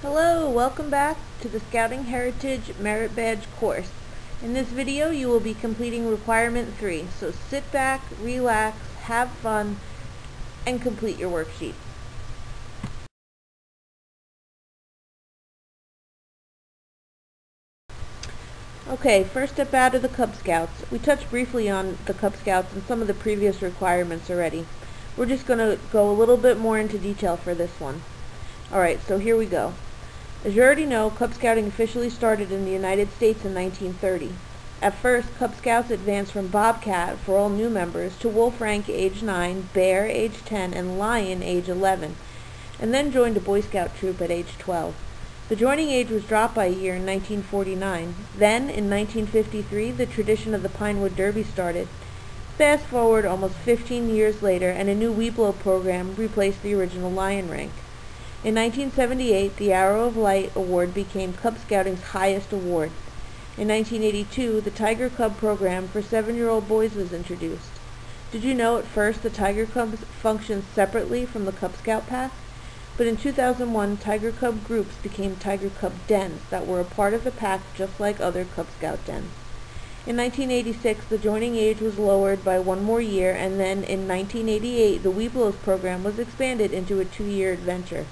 Hello, welcome back to the Scouting Heritage Merit Badge course. In this video you will be completing requirement 3, so sit back, relax, have fun, and complete your worksheet. Okay, first step out of the Cub Scouts. We touched briefly on the Cub Scouts and some of the previous requirements already. We're just going to go a little bit more into detail for this one. Alright, so here we go. As you already know, Cub Scouting officially started in the United States in 1930. At first, Cub Scouts advanced from Bobcat for all new members to Wolf Rank age 9, Bear age 10, and Lion age 11, and then joined a Boy Scout troop at age 12. The joining age was dropped by a year in 1949. Then, in 1953, the tradition of the Pinewood Derby started. Fast forward almost 15 years later, and a new Weeblo program replaced the original Lion rank. In 1978, the Arrow of Light Award became Cub Scouting's highest award. In 1982, the Tiger Cub program for 7-year-old boys was introduced. Did you know at first the Tiger Cubs functioned separately from the Cub Scout pack? But in 2001, Tiger Cub groups became Tiger Cub dens that were a part of the pack just like other Cub Scout dens. In 1986, the joining age was lowered by one more year, and then in 1988, the Weeblos program was expanded into a 2-year adventure.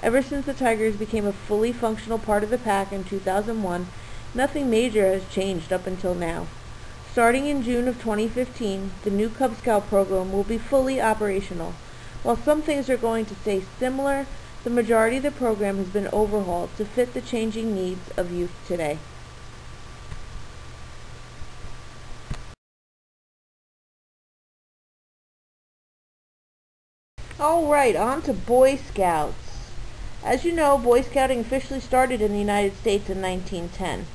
Ever since the Tigers became a fully functional part of the pack in 2001, nothing major has changed up until now. Starting in June of 2015, the new Cub Scout program will be fully operational. While some things are going to stay similar, the majority of the program has been overhauled to fit the changing needs of youth today. Alright, on to Boy Scouts. As you know, Boy Scouting officially started in the United States in 1910.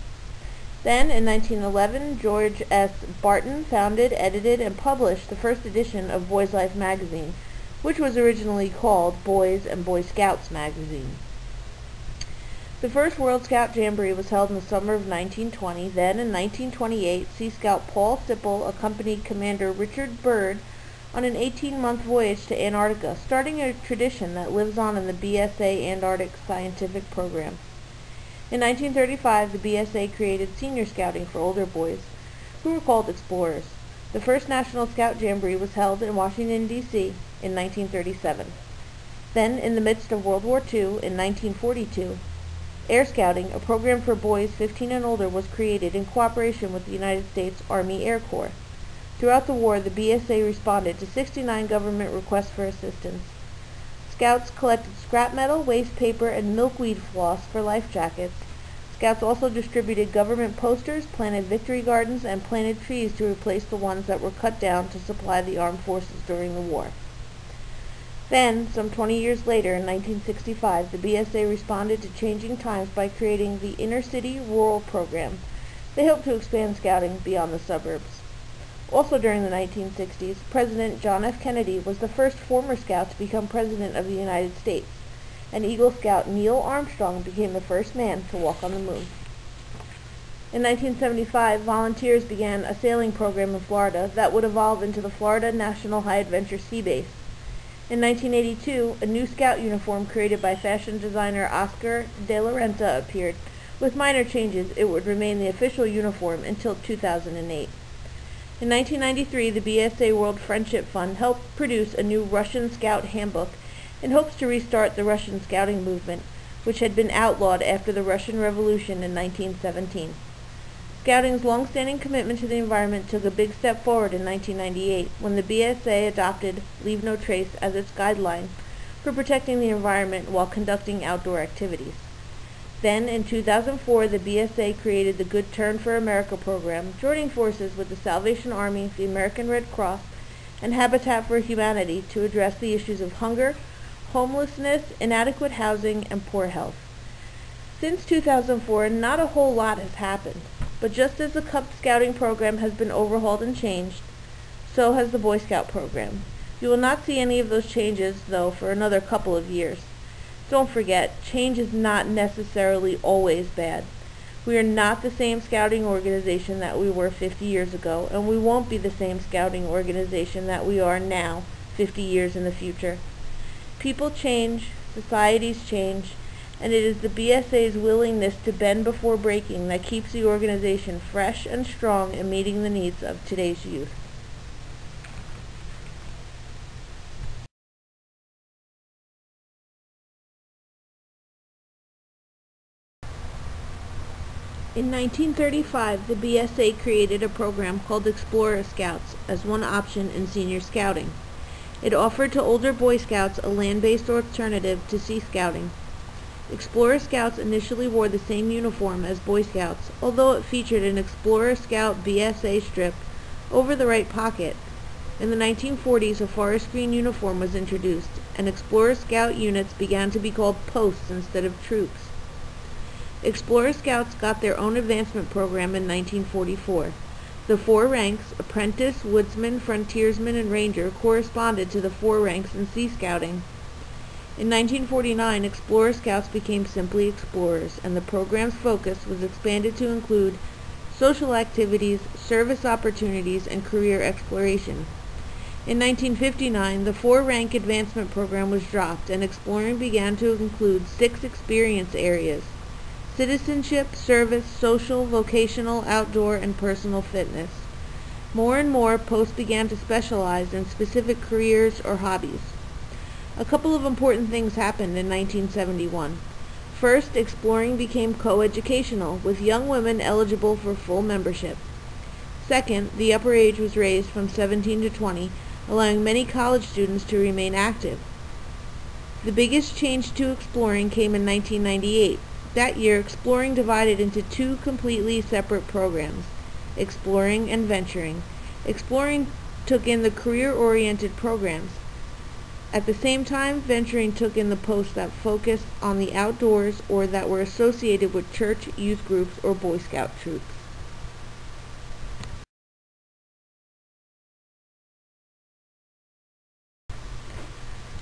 Then, in 1911, George S. Barton founded, edited, and published the first edition of Boys Life magazine, which was originally called Boys and Boy Scouts magazine. The first World Scout Jamboree was held in the summer of 1920. Then, in 1928, Sea Scout Paul Sipple accompanied Commander Richard Byrd on an 18-month voyage to Antarctica, starting a tradition that lives on in the BSA Antarctic Scientific Program. In 1935, the BSA created senior scouting for older boys, who were called explorers. The first National Scout Jamboree was held in Washington, D.C. in 1937. Then, in the midst of World War II, in 1942, Air Scouting, a program for boys 15 and older, was created in cooperation with the United States Army Air Corps. Throughout the war, the BSA responded to 69 government requests for assistance. Scouts collected scrap metal, waste paper, and milkweed floss for life jackets. Scouts also distributed government posters, planted victory gardens, and planted trees to replace the ones that were cut down to supply the armed forces during the war. Then, some 20 years later, in 1965, the BSA responded to changing times by creating the Inner City Rural Program. They hoped to expand scouting beyond the suburbs. Also during the 1960s, President John F. Kennedy was the first former Scout to become President of the United States, and Eagle Scout Neil Armstrong became the first man to walk on the moon. In 1975, volunteers began a sailing program in Florida that would evolve into the Florida National High Adventure Sea Base. In 1982, a new Scout uniform created by fashion designer Oscar de la Renta appeared. With minor changes, it would remain the official uniform until 2008. In 1993, the BSA World Friendship Fund helped produce a new Russian Scout handbook in hopes to restart the Russian scouting movement, which had been outlawed after the Russian Revolution in 1917. Scouting's long-standing commitment to the environment took a big step forward in 1998 when the BSA adopted Leave No Trace as its guideline for protecting the environment while conducting outdoor activities. Then, in 2004, the BSA created the Good Turn for America program, joining forces with the Salvation Army, the American Red Cross, and Habitat for Humanity to address the issues of hunger, homelessness, inadequate housing, and poor health. Since 2004, not a whole lot has happened, but just as the Cub Scouting program has been overhauled and changed, so has the Boy Scout program. You will not see any of those changes, though, for another couple of years. Don't forget, change is not necessarily always bad. We are not the same scouting organization that we were 50 years ago, and we won't be the same scouting organization that we are now, 50 years in the future. People change, societies change, and it is the BSA's willingness to bend before breaking that keeps the organization fresh and strong in meeting the needs of today's youth. In 1935, the BSA created a program called Explorer Scouts as one option in senior scouting. It offered to older Boy Scouts a land-based alternative to Sea Scouting. Explorer Scouts initially wore the same uniform as Boy Scouts, although it featured an Explorer Scout BSA strip over the right pocket. In the 1940s, a forest green uniform was introduced, and Explorer Scout units began to be called posts instead of troops. Explorer Scouts got their own advancement program in 1944. The 4 ranks, apprentice, woodsman, frontiersman, and ranger, corresponded to the 4 ranks in Sea Scouting. In 1949, Explorer Scouts became simply Explorers, and the program's focus was expanded to include social activities, service opportunities, and career exploration. In 1959, the 4-rank advancement program was dropped, and exploring began to include 6 experience areas: citizenship, service, social, vocational, outdoor, and personal fitness. More and more, posts began to specialize in specific careers or hobbies. A couple of important things happened in 1971. First, exploring became coeducational, with young women eligible for full membership. Second, the upper age was raised from 17 to 20, allowing many college students to remain active. The biggest change to exploring came in 1998. That year, exploring divided into 2 completely separate programs, exploring and venturing. Exploring took in the career-oriented programs. At the same time, venturing took in the posts that focused on the outdoors or that were associated with church, youth groups, or Boy Scout troops.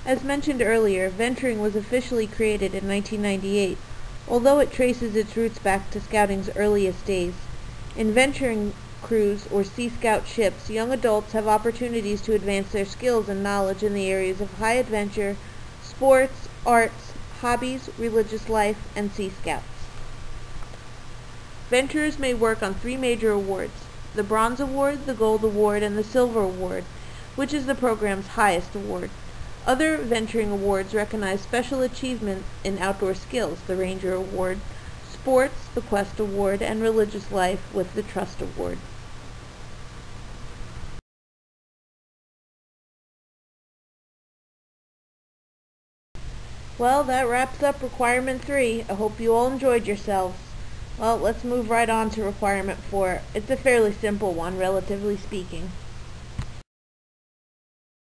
As mentioned earlier, venturing was officially created in 1998. Although it traces its roots back to Scouting's earliest days. In venturing crews or Sea Scout ships, young adults have opportunities to advance their skills and knowledge in the areas of high adventure, sports, arts, hobbies, religious life, and Sea Scouts. Venturers may work on 3 major awards: the Bronze Award, the Gold Award, and the Silver Award, which is the program's highest award. Other venturing awards recognize special achievement in outdoor skills: the Ranger Award, sports, the Quest Award, and religious life with the Trust Award. Well, that wraps up Requirement 3. I hope you all enjoyed yourselves. Well, let's move right on to Requirement 4. It's a fairly simple one, relatively speaking.